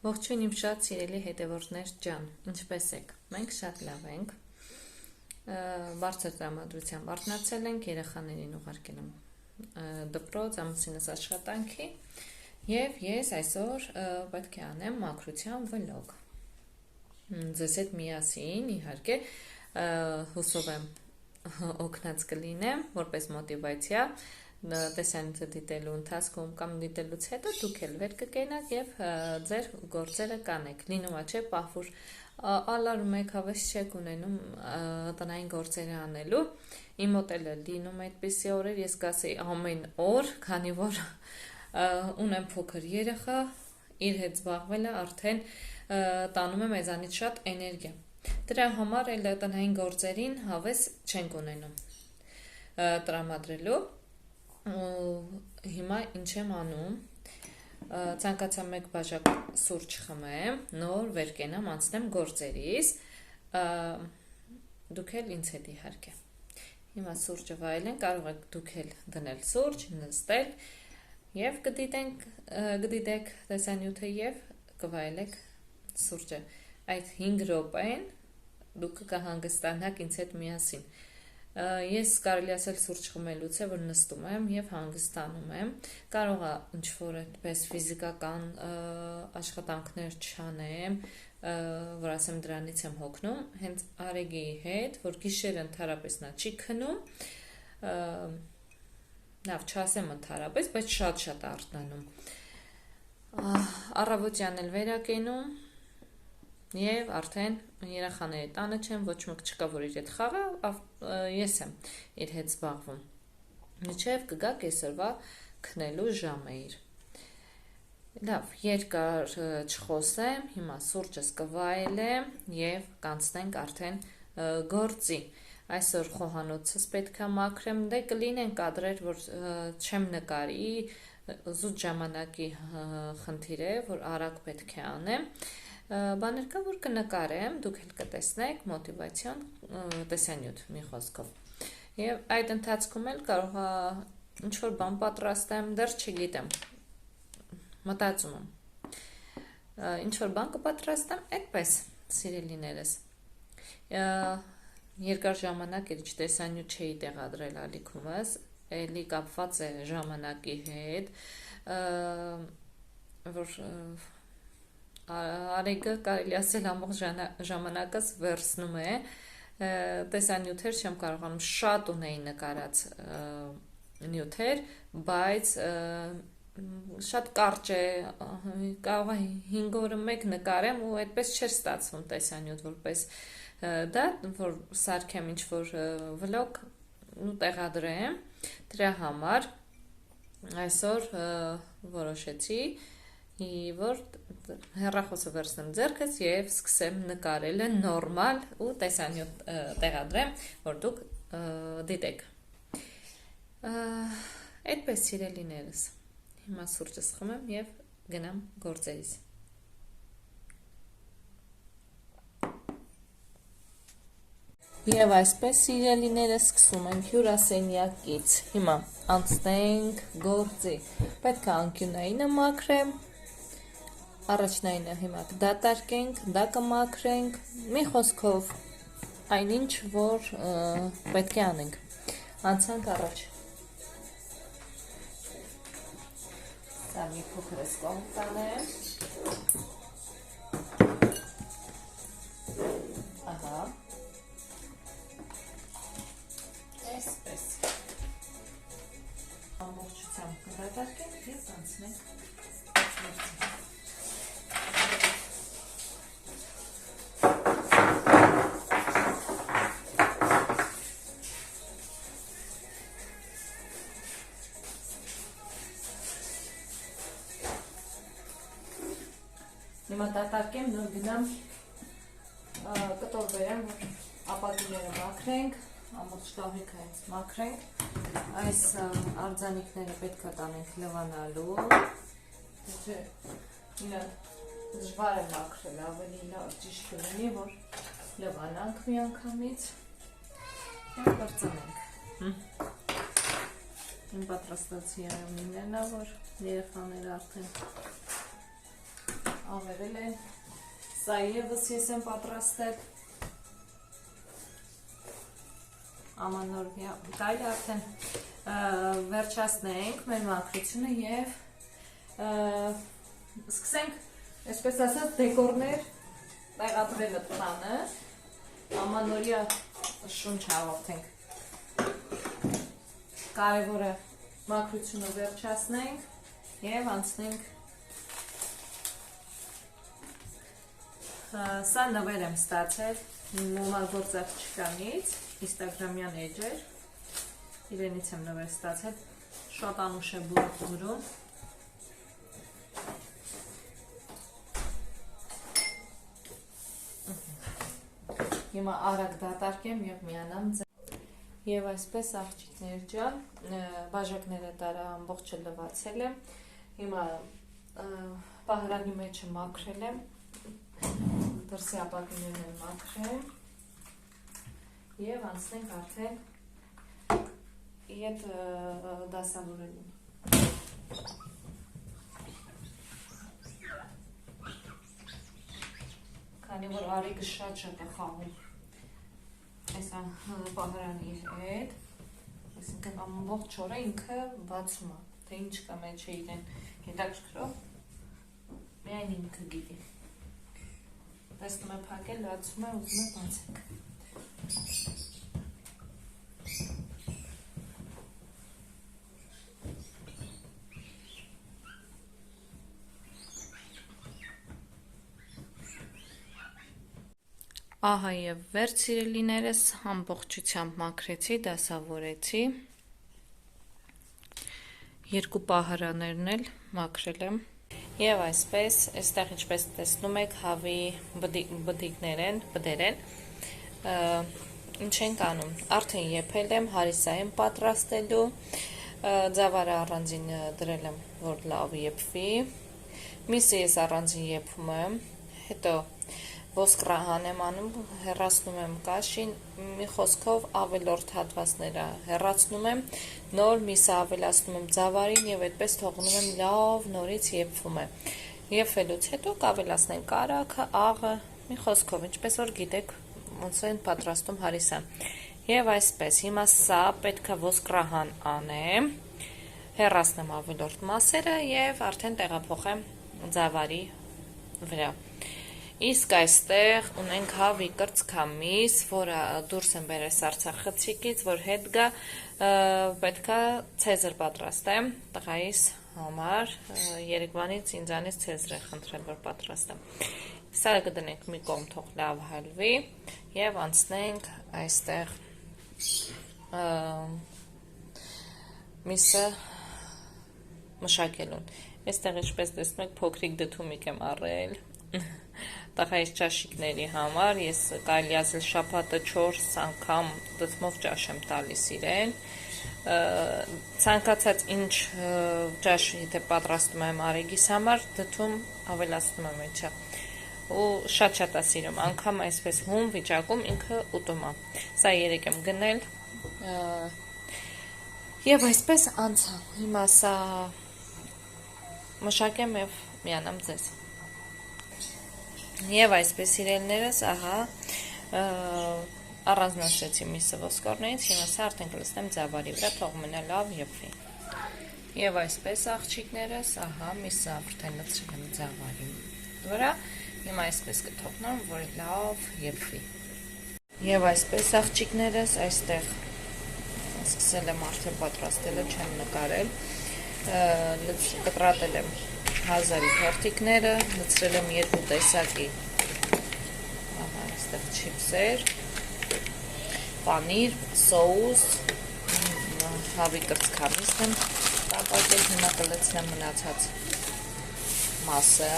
Ողջույն իմ շատ սիրելի հետևորդներ ջան, ինչպե՞ս եք։ Մենք շատ լավ ենք։ Բարձր տրամադրությամբ արթնացել ենք, երեխաներին ուղարկել եմ դպրոց, ամուսինս աշխատանքի, եւ ես այսօր պետք է անեմ մաքրության վլոգ։ Ձեզ հետ միասին, իհարկե, հուսով եմ օգնած կլինեմ, որպես մոտիվացիա տեսանյութը դիտելու ընթացքում կամ դիտելուց հետո դուք էլ վեր կկենաք եւ ձեր գործերը կանեք։ Լինում է չէ, պահվուր ալարում եք, հավես չեք ունենում տնային գործերը անելու։ Իմ մոտ էլ լինում է այդպիսի օրեր, ես կասեի ամեն օր, քանի որ ունեմ փոքր երեխա, իր հետ զբաղվելը արդեն տանում է մեզանից շատ էներգիա։ Դրա համար էլ տնային գործերին հավես չենք ունենում տրամադրելու։ Հիմա ինչ եմ անում, ցանկացա մեկ բաժակ սուրճ խմեմ, նոր վեր կենամ, անցնեմ գործերիս, դուք էլ ինձ հետ իհարկե։ Հիմա սուրճը վայելեն, կարող եք դուք էլ դնել սուրճ, նստել եւ կդիտեք տեսանյութը եւ կվայելեք սուրճը։ Այդ 5 րոպեն դուք կհանգստանաք ինձ հետ միասին։ Ես կարելի ասել սուրճ խմելուց է, որ նստում եմ եւ հանգստանում եմ։ Կարող է ինչ-որ այդպես ֆիզիկական աշխատանքներ չանեմ, որ ասեմ դրանից եմ հոգնում, հենց Արեգի հետ, որ գիշերը ընդհանրապես նա չի քնում, լավ չասեմ ընդհանրապես, բայց շատ արթնանում։ Առավոտյան էլ վերակենում եւ արդեն երեխաների տանը չեմ, ոչ մեկ չկա, որ իր հետ խաղա, ես եմ իր հետ զբաղվում։ Մինչեւ կգա կեսօրվա քնելու ժամը իր։ Լավ, երկար չխոսեմ, հիմա սուրճս կվայելեմ եւ կանցնենք արդեն գործի։ Այսօր խոհանոցս պետքա մաքրեմ, դե կլինեն կադրեր, որ չեմ նկարի, զուտ ժամանակի խնդիր է, որ արագ պետք է անեմ։ Բաներ կա, որ կնկարեմ, դուք էլ կտեսնեք մոտիվացիոն տեսանյութ մի խոսքով։ Եվ այդ ընթացքում էլ կարող է ինչ-որ բան պատրաստեմ, դեռ չգիտեմ, մտածում եմ։ Ինչ-որ բան կպատրաստեմ, այդպես, սիրելիներս։ Երկար ժամանակ էր տեսանյութ չէի տեղադրել ալիքումս, էլի կապված է ժամանակի հետ, որ Արեգը կարելի ասել ամբողջ ժամանակս վերցնում է, տեսանյութեր չեմ կարողանում, շատ ունեի նկարած նյութեր, բայց շատ կարճ է, կարող է 5 օրը մեկ նկարեմ ու այդպես չէր ստացվում տեսանյութ, որպես դա, որ սարքեմ ինչ-որ վլոգ ու տեղադրեմ, դրա համար այսօր որոշեցի, որ հեռախոսը վերցնեմ ձեռքս եւ սկսեմ նկարելը նորմալ ու տեսանյութ տեղադրեմ, որ դուք դիտեք։ Այդպես սիրելիներս, հիմա սուրճս խմեմ եւ գնամ գործերիս։ Եվ այսպես սիրելիներս սկսում ենք հյուրասենյակից։ Հիմա անցնենք գործի։ Պետք է անկյունայինը մաքրեմ։ Առաջնայինը հիմա կդատարկենք, դա կմաքրենք, մի խոսքով այնինչ, որ պետք է անենք։ Անցանք առաջ։ Սա մի փոքր էս կողմ տանեմ։ Ահա։ Այսպես։ Ամբողջությամբ կդատարկենք եւ անցնենք գործի։ Հիմա դատարկեմ, նոր գնամ կտոր բերեմ, որ ապակիները մաքրենք, ամբողջ կահույքը հենց մաքրենք, այս արձանիկները պետք է տանենք լվանալու, թե դժվար է մաքրել, ավելի լավ ճիշտ կլինի, որ լվանանք մի անգամից և կրծանենք։ Իմ պատրաստացի արևնիներն է, որ երեխաները արդեն ավերել են, սա ևս ես եմ պատրաստել, ամանոր կարելի արդեն վերջացնենք մեր մաքրությունը և սկսենք, այսպես ասած, դեկորներ տեղադրելը տանը, ամանորյա շունչ հաղորդենք, կարևորը մաքրությունը վերջացնենք և անցնենք, սա նվեր եմ ստացել մոմագործած չկանից, Instagram-յան էջեր, իրենից եմ նվեր ստացել, շատ անուշ է բուրում, հիմա արագ դատարկեմ և միանամ ձեզ, և այսպես աղջիկներ ջան, բաժակները տարա ամբողջը լվացել եմ, հիմա պահարանի մեջը մաքրել եմ, դրսի ապակիներն եմ մաքրել, և անցնենք արդեն ետ դասավորելուն։ Քանի որ արիգը շատ է խաղում այսա պահարանի հետ, այսինքն ամբողջ օրը ինքը բացում է, թե ինչ կա մեջը իրեն հետաքրքրող, միայն ինքը գիտի։ Տեսնում է փակել, լացում է, ուզում է բացենք։ Ահա և վերջ սիրելիներս, ամբողջությամբ մաքրեցի, դասավորեցի, երկու պահարաներն էլ մաքրել եմ, և այսպես, այստեղ ինչպես տեսնում եք, հավի բդիկներ են, բդեր են, ինչ ենք անում, արդեն եփել եմ, հարիսա եմ պատրաստելու, ձավարը առանձին դրել եմ, որ լավ եփվի, միսը ես առանձին եփում եմ, հետո ոսկրահան եմ անում, հեռացնում եմ կաշին, մի խոսքով ավելորդ հատվածները հեռացնում եմ, նոր միսը ավելացնում եմ ձավարին և այդպես թողնում եմ լավ նորից եփվում է։ Եփվելուց հետո կավելացնենք կարագը, աղը, մի խոսքով, ինչպես որ գիտեք, ոնց են պատրաստում հարիսան։ Եվ այսպես, հիմա սա պետք է ոսկրահան անեմ, հեռացնեմ ավելորդ մասերը և արդեն տեղափոխեմ ձավարի վրա։ Իսկ այստեղ ունենք հավի կրծքամիս, որը դուրս եմ բերել Սարցախցիկից, որ հետ գա, պետքա ցեզր պատրաստեմ տղայիս համար, Երևանից ինձանից ցեզր է խնդրել, որ պատրաստեմ։ Սա կդնենք մի կողմ, թող լավ հալվի և անցնենք այստեղ միսը մշակելուն։ Այստեղ ինչպես տեսնում եք, փոքրիկ դդումիկ եմ առել տղայիս ճաշիկների համար, ես կարելի ասել շաբաթը 4 անգամ դդմով ճաշ եմ տալիս իրեն, ցանկացած ինչ ճաշ եթե պատրաստում եմ Արեգիս համար, դդում ավելացնում եմ էջա, ու շատ է սիրում, անգամ այսպես հում վիճակում ինքը ուտում է, սա 3 եմ գնել, և այսպես անցա, հիմա սա մշակեմ և միանամ ձեզ։ Եվ այսպես իրելներս, ահա, առանձնացրեցի միսը ոսկորներից, հիմա սա արդեն կլցնեմ ձավարի վրա, թող մնա լավ եփվի։ Եվ այսպես աղջիկներս, ահա, միսը արդեն լցրել եմ ձավարի վրա, հիմա այսպես կթողնեմ, որ լավ եփվի։ Եվ այսպես աղջիկներս, այստեղ սկսել եմ արդեն պատրաստելը, չեմ նկարել, կտրատել եմ հազարի փորտիկները, լցրել եմ 2 տեսակի այստեղ չիպսեր, պանիր, սոուս, հավի կրծքամիսն եմ տապակել, հիմա կլցնեմ մնացած մասը,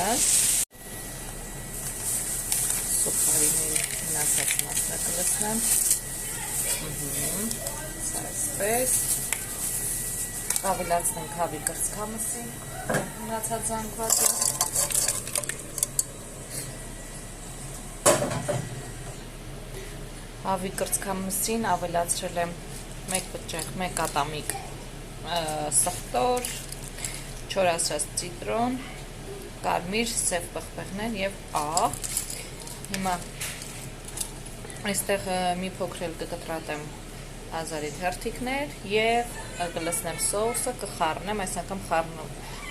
սուխարիների մնացած մասն է կլցնեմ, սա այսպես, ավելացնենք հավի կրծքամսի, մնացած զանգվածը, հավի կրծքամսին ավելացրել եմ 1 բջեղ, 1 ատամիկ սխտոր, չորացրած ցիտրոն, կարմիր սև պղպեղներ եւ աղ։ Հիմա այստեղ մի փոքր էլ կկտրատեմ ազարի թերթիկներ եւ կլցնեմ սոուսը, կխառնեմ, այս անգամ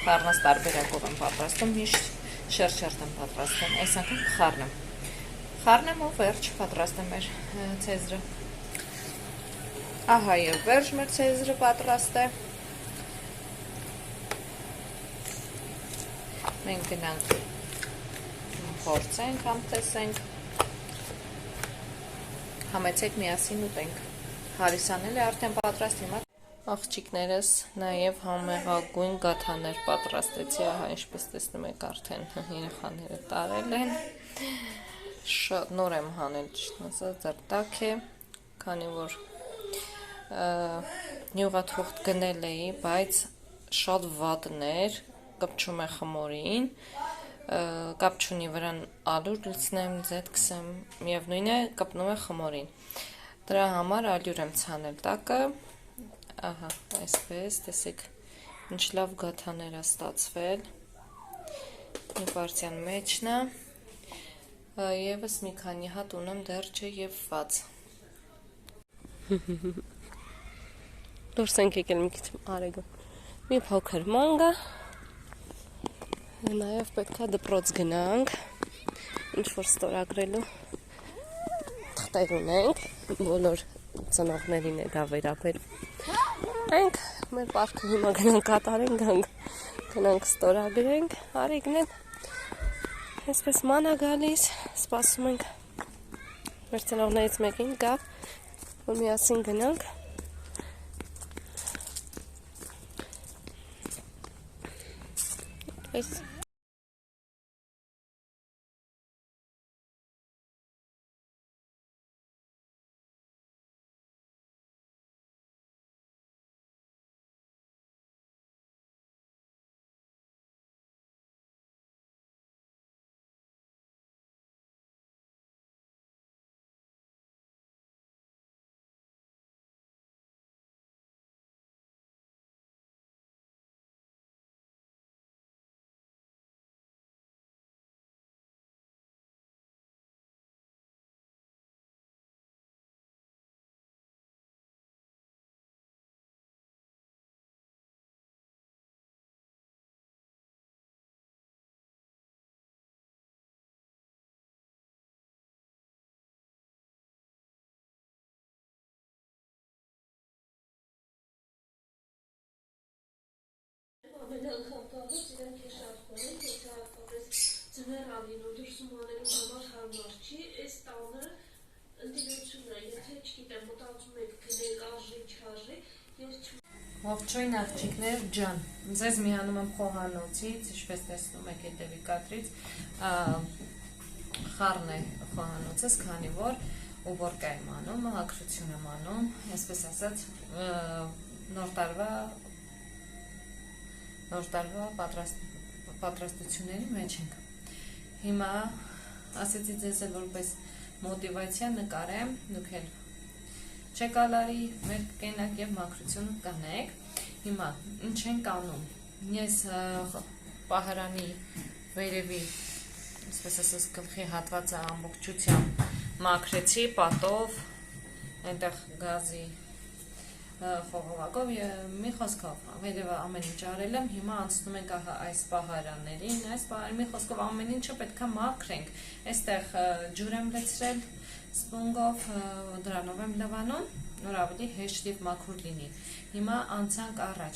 խառնած տարբերակով եմ պատրաստում, միշտ շերտ եմ պատրաստում, այս անգամ կխառնեմ։ Խառնեմ ու վերջ պատրաստեմ մեր ցեզրը։ Ահա եւ վերջ մեր ցեզրը պատրաստ է։ Մենք գնանք փորձենք, համ տեսենք։ Համեցեք միասին ուտենք։ Հարիսանել է արդեն պատրաստ հիմա։ Աղջիկներս նաև համեղագույն գաթաներ պատրաստեցի, ահա ինչպես տեսնում եք արդեն երեխաները տարել են։ Շատ նոր եմ հանել, ճիշտն ասած, դրտակ է, քանի որ յուղաթուղթ գնել էի, բայց շատ վատներ, կպչում է խմորին, կապ չունի վրան ալյուր լցնեմ, ձետ քսեմ, միևնույն է կպնում է խմորին։ Դրա համար ալյուր եմ ցանել տակը, ահա, այսպես, տեսեք, ինչ լավ գաթաներ է ստացվել, մի պարցյան մեջն է, եվս մի քանի հատ ունեմ դեռ չեևված։ Դուրս ենք եկել մի քիչ արեգը, մի փոքր ման գա, նաև պետք է դպրոց գնանք, ինչ-որ ստորագրելու թղթեր ունենք, բոլոր ծնողներին է դա վերաբերում։ Ենք մեր պարտքը հիմա գնանք կատարենք, գնանք ստորագրենք, արիգն են, այսպես ման է գալիս, սպասում ենք մեր ծնողներից մեկին գա, որ միասին գնանք։ Այս ամեն անգամ տալուց իրենք է շատ խորեն, եթե հատկապես ձմեռալին ու դուրսում անելու համար հարմար չի, այս տանը ընդիրությունն է, եթե չգիտեմ, մտածում եք գնենք արժի, չարժի, ես Ողջույն աղջիկներ ջան, ձեզ միանում եմ խոհանոցից, ինչպես տեսնում եք հետևի կադրից, խառն է խոհանոցս, քանի որ ուբորկա եմ անում, հակրություն եմ անում, այսպես ասած նոր տարվա պատրաստությունների մեջ ենք։ Հիմա ասեցի ձեզ էլ որպես մոտիվացիա նկարեմ, դուք էլ չեկալարի մեր կենակ և մաքրություն կանեք։ Հիմա ինչ ենք անում։ Ես պահարանի վերևի, այսպես ասած գլխի հատվածը ամբողջությամբ մաքրեցի պատով, այնտեղ գազի խողովակով մի խոսքով վերևը ամեն ինչ արել եմ, հիմա անցնում ենք այս պահարաններին, մի խոսքով ամեն ինչը պետք է մաքրենք, այստեղ ջուր եմ լցրել սպունգով, դրանով եմ լվանում, նոր ավելի հեշտ և մաքուր լինի։ Հիմա անցանք առաջ,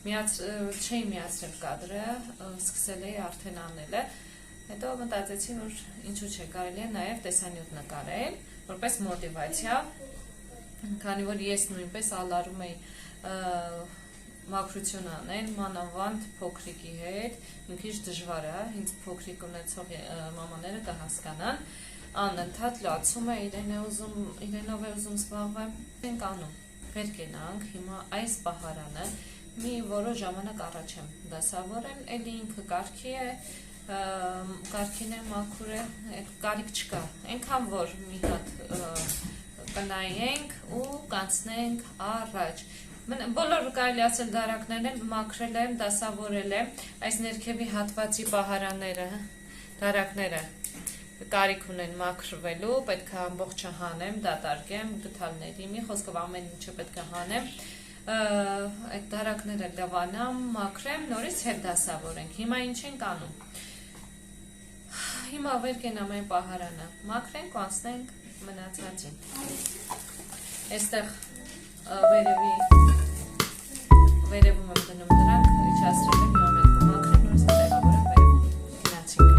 չէի միացրել կադրը, սկսել էի արդեն անելը, հետո մտածեցի, որ ինչու չէ, կարելի է նաև տեսանյութ նկարել, որպես մոտիվացիա, քանի որ ես նույնպես ալարում էի մաքրություն անել, մանավանդ փոքրիկի հետ, մի քիչ դժվար է, ինձ փոքրիկ ունեցող մամաները կհասկանան, անընդհատ լացում է, իրենով է ուզում զբաղվել, ենք անում, վեր կենանք, հիմա այս պահարանը մի որոշ ժամանակ առաջ եմ դասավորել, էլի ինքը կարգի է, կարգին է, մաքուր է, կարիք չկա, այնքան որ մի հատ կնայենք ու կանցնենք առաջ, Բոլոր կարելի ասել դարակներն եմ մաքրել եմ, դասավորել եմ, այս ներքևի հատվածի պահարանները, դարակները կարիք ունեն մաքրվելու, պետք է ամբողջը հանեմ, դատարկեմ, գդալների մի խոսքով ամեն ինչը պետք է հանեմ, այդ դարակները լվանամ, մաքրեմ, նորից հետ դասավորենք, հիմա ինչ ենք անում, հիմա վեր կենամ այն պահարանը, մաքրենք ու անցնենք մնացածին, այստեղ վերևում եմ դնում դրանք, իջացրել եմ մի ամենքում մաքրել, նորից տեղավորեմ վերևում, գնացինք։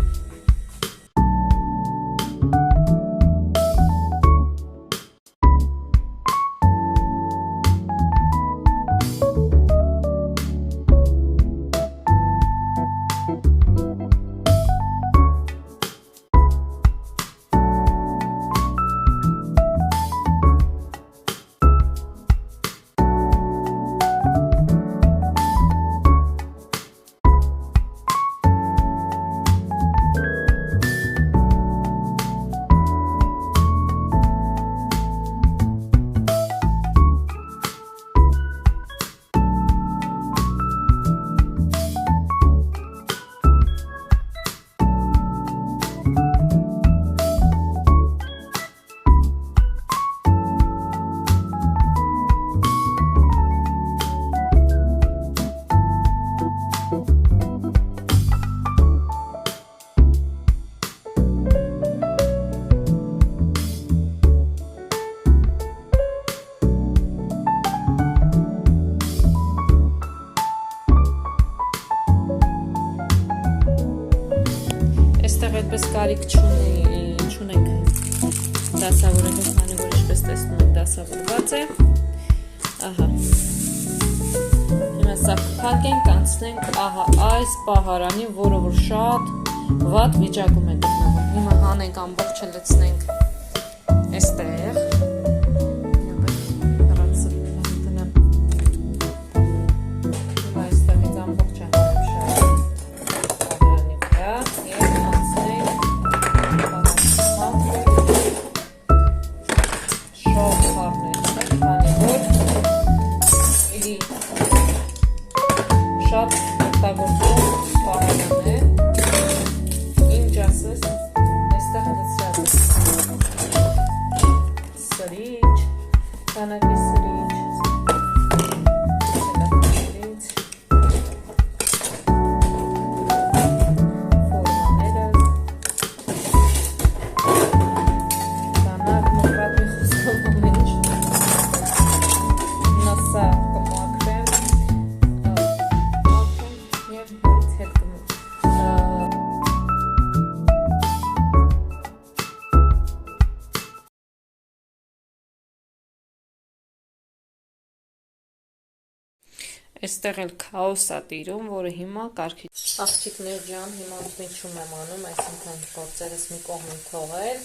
Այդպես կարիք չունենք դասավորելու, քանի որ ինչպես տեսնում եք դասավորված է, ահա, հիմա սա կփակենք, անցնենք, ահա, այս պահարանի, որը որ շատ վատ վիճակում է գտնվում, հիմա հանենք ամբողջը լցնենք այստեղ, Այստեղ էլ քաոս է տիրում, որը հիմա կարգի։ Աղջիկներ ջան, հիմա ընդմիջում եմ անում, այսինքն գործերս մի կողմին թողել,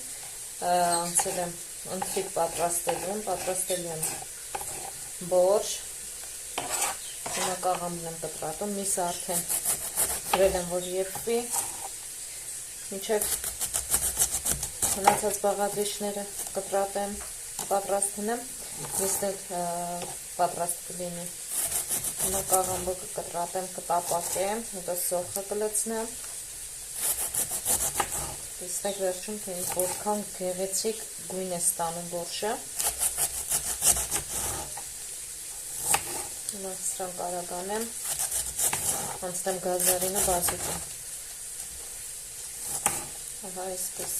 անցել եմ ընթրիք պատրաստելուն, պատրաստելու եմ բորշ, հիմա կաղամն եմ կտրատում, միսը արդեն գրել եմ, որ եփվի, մինչև մնացած բաղադրիչները կտրատեմ, պատրաստեմ, միսն էլ պատրաստ կլինի։ Հիմա կաղամբը կկտրատեմ, կտապակեմ, հետո սոխը կլցնեմ։ Տեսնեք վերջում, թե որքան գեղեցիկ գույն է ստանում բորշը։ Հիմա սրան կարագանեմ, անցնեմ գազարինը բազուկում։ Ահա այսպես։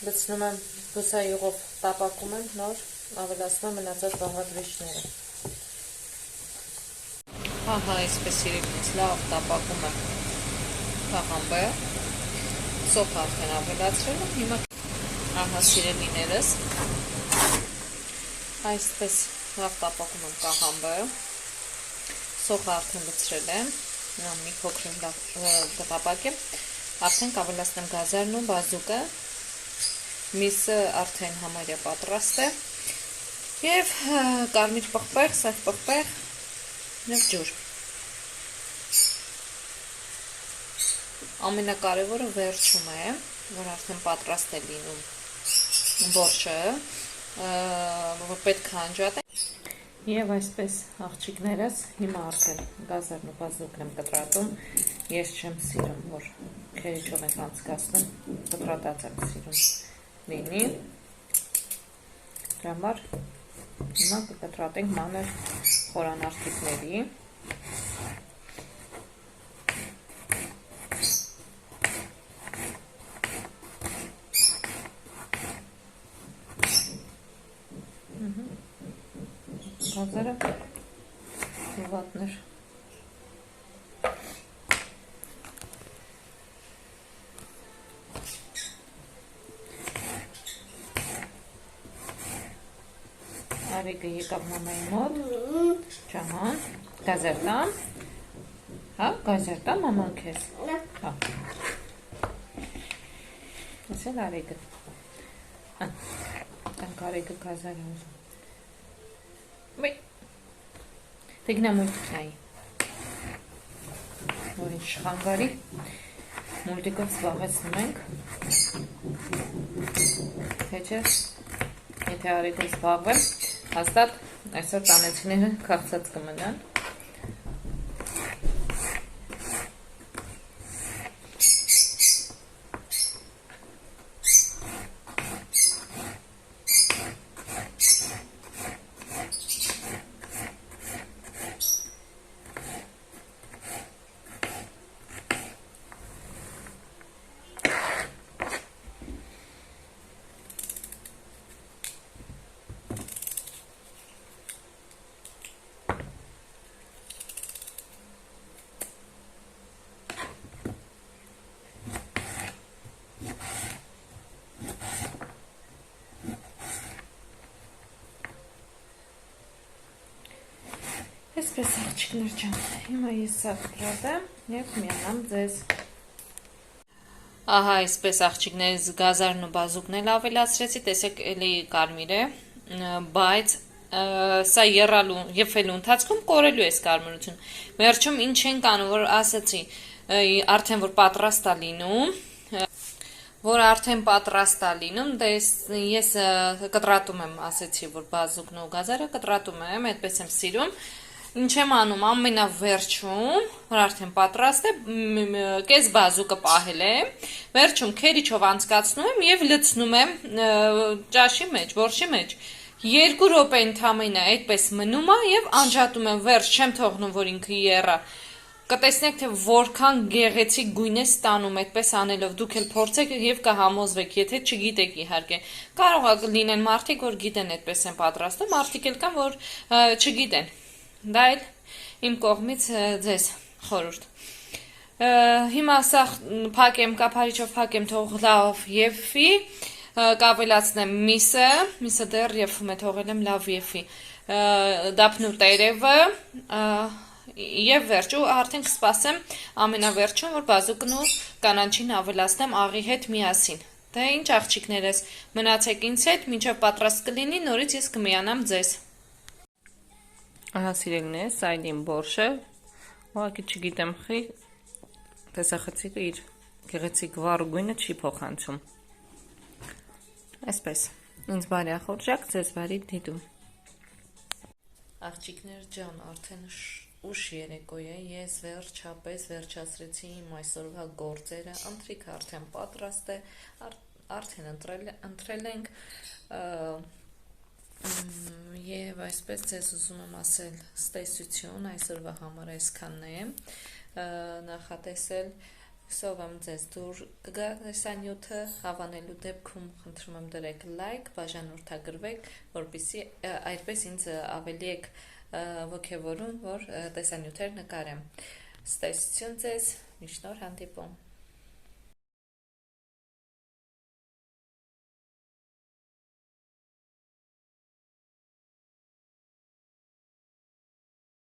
Լցնում եմ բուսայուղով տապակում եմ, նոր ավելացնում եմ մնացած բաղադրիչները։ Ահա այսպես իրենից լավ տապակում եմ կաղամբը, սոխը արդեն ավելացրել եմ, հիմա ահա սիրելիներս, այսպես լավ տապակում եմ կաղամբը, սոխը արդեն լցրել եմ, մի փոքր կտապակեմ, արդեն կավելացնեմ գազարն ու բազուկը, միսը արդեն համարյա պատրաստ է, և կարմիր պղպեղ, սև պղպեղ, և ջուր։ Ամենակարևորը վերջում է, որ արդեն պատրաստ է լինում բորշը, որ պետք է անջատենք։ Եվ այսպես աղջիկներս հիմա արդեն գազարն ու բազուկն եմ կտրատում, ես չեմ սիրում, որ քերիչով ենք անցկացնում, կտրատած եմ սիրում լինի, դրա համար հիմա կկտրատենք մանր խորանարդիկների, գազերը հիվատներ։ Արիկը եկավ մամայի մոտ, ճաման, գազեր տամ, հա, գազեր տամ մաման քեզ, հա, ես էլ Արիկը, տանք Արիկը գազեր է ուզում, Տեգնա մուլտիկնայի, որ ինչ շխանգարի, մուլտիկով զբաղեցնում ենք, թե չէ, եթե Արիկը զբաղվեմ, հաստատ այսօր տանեցիները քաղցած կմնան, Այսպես աղջիկներ ջան, հիմա ես սա կտրատեմ և միանամ ձեզ։ Ահա այսպես աղջիկներից գազարն ու բազուկն էլ ավելացրեցի, տեսեք էլի կարմիր է, բայց սա եփելու ընթացքում կորելու է կարմրություն։ Վերջում ինչ ենք անում, որ ասացի, արդեն որ պատրաստ է լինում, ես կտրատում եմ, ասեցի, որ բազուկն ու գազարը կտրատում եմ, այդպես եմ սիրում։ Ինչ եմ անում, ամենավերջում, որ արդեն պատրաստ է, կես բազուկը պահել եմ, վերջում քերիչով անցկացնում եմ և լցնում եմ ճաշի մեջ, որշի մեջ, 2 րոպե ընդամենը այդպես մնում է և անջատում եմ, վերջ չեմ թողնում, որ ինքը եռա, կտեսնեք, թե որքան գեղեցիկ գույն է ստանում այդպես անելով, դուք էլ փորձեք և կհամոզվեք, եթե չգիտեք իհարկե, կարող է լինեն մարդիկ, որ գիտեն այդպես են պատրաստում, մարդիկ էլ կան, որ չգիտեն, դա էլ իմ կողմից ձեզ խորհուրդ, հիմա սա կափարիչով փակեմ թող լավ եփի, կավելացնեմ միսը դեռ եփում է, թողել եմ լավ եփի, դափնու տերևը և վերջ ու արդեն կսպասեմ ամենավերջում, որ բազուկն ու կանաչին ավելացնեմ աղի հետ միասին, դե ինչ աղջիկներս, մնացեք ինձ հետ, մինչև պատրաստ կլինի, նորից ես կմիանամ ձեզ։ Ահա սիրելիներս, սա իմ բորշը, ուղղակի չգիտեմ խի, տեսախցիկը իր գեղեցիկ վառ գույնը չի փոխանցում։ Այսպես, ինձ բարի ախորժակ, ձեզ բարի դիտում։ Աղջիկներ ջան, արդեն ուշ երեկո է, ես վերջացրեցի իմ այսօրվա գործերը, ընթրիքը արդեն պատրաստ է, արդեն ընտրել ենք, և այսպես ձեզ ուզում եմ ասել ստեսություն, այսօրվա համար այսքանն է, նախատեսել, հուսով եմ ձեզ դուր կգա տեսանյութը, հավանելու դեպքում խնդրում եմ դրեք լայք, բաժանորդագրվեք, որպեսզի այդպես ինձ ավելի եք ոգևորում, որ տեսանյութեր նկարեմ։ Ստեսություն ձեզ, միշտ նոր հանդիպում։